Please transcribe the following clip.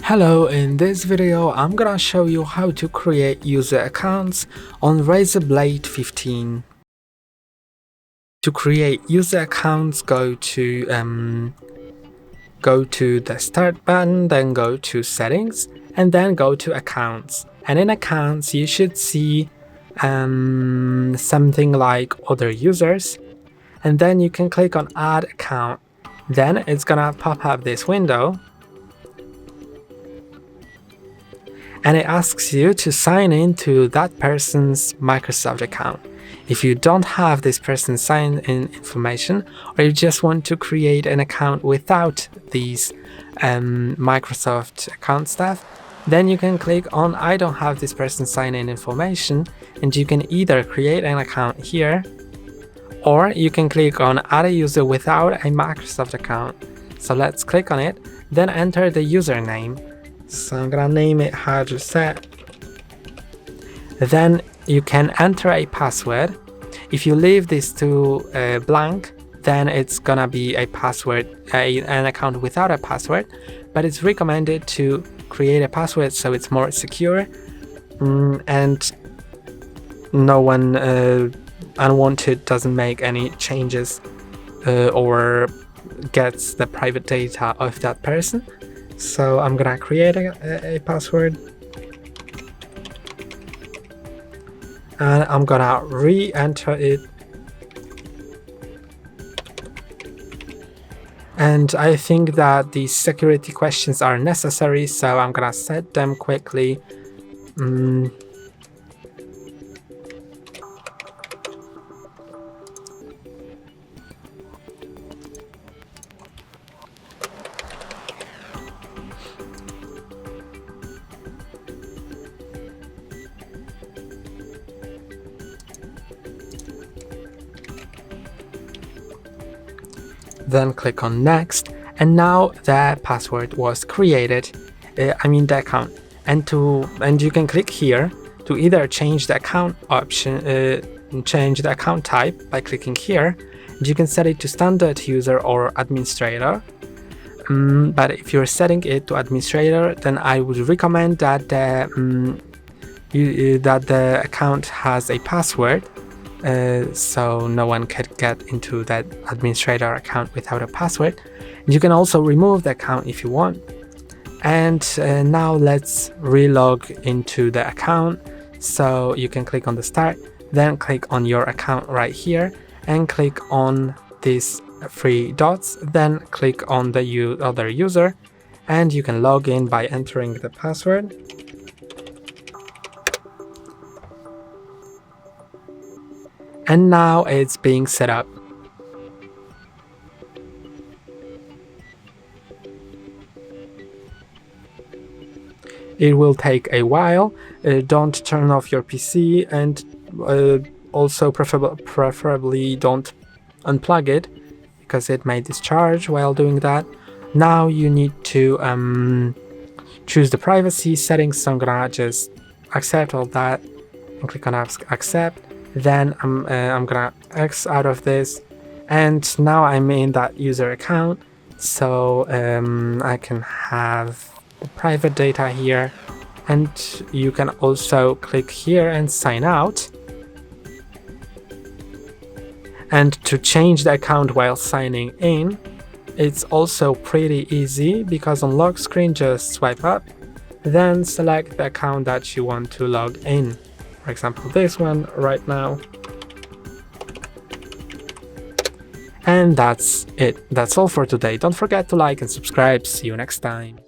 Hello, in this video I'm gonna show you how to create user accounts on RAZER Blade 15. To create user accounts, go to the start button, then go to settings, and then go to accounts. And in accounts you should see something like other users, and then you can click on add account. Then it's gonna pop up this window, and it asks you to sign in to that person's Microsoft account. If you don't have this person's sign-in information, or you just want to create an account without these Microsoft account stuff, then you can click on I don't have this person's sign-in information, and you can either create an account here, or you can click on add a user without a Microsoft account. So let's click on it, then enter the username. So I'm gonna name it HardReset. Then you can enter a password. If you leave this to blank, then it's gonna be a password, an account without a password, but it's recommended to create a password so it's more secure and no one unwanted doesn't make any changes or gets the private data of that person. So I'm gonna create a password, and I'm gonna re-enter it, and I think that these security questions are necessary, so I'm gonna set them quickly. Then click on next, and now the password was created, the account, and you can click here to either change the account option, change the account type by clicking here, and you can set it to standard user or administrator. But if you're setting it to administrator, then I would recommend that the account has a password, so no one can get into that administrator account without a password. You can also remove the account if you want. And now let's relog into the account. So you can click on the start, then click on your account right here, and click on these three dots, then click on the other user, and you can log in by entering the password. And now it's being set up. It will take a while. Don't turn off your PC, and also preferably don't unplug it, because it may discharge while doing that. Now you need to choose the privacy settings, so I'm gonna just accept all that and click on accept. Then I'm gonna X out of this, and now I'm in that user account, so I can have the private data here, and you can also click here and sign out. And to change the account while signing in, it's also pretty easy, because on lock screen just swipe up, then select the account that you want to log in. For example, this one right now. And that's it. That's all for today. Don't forget to like and subscribe. See you next time.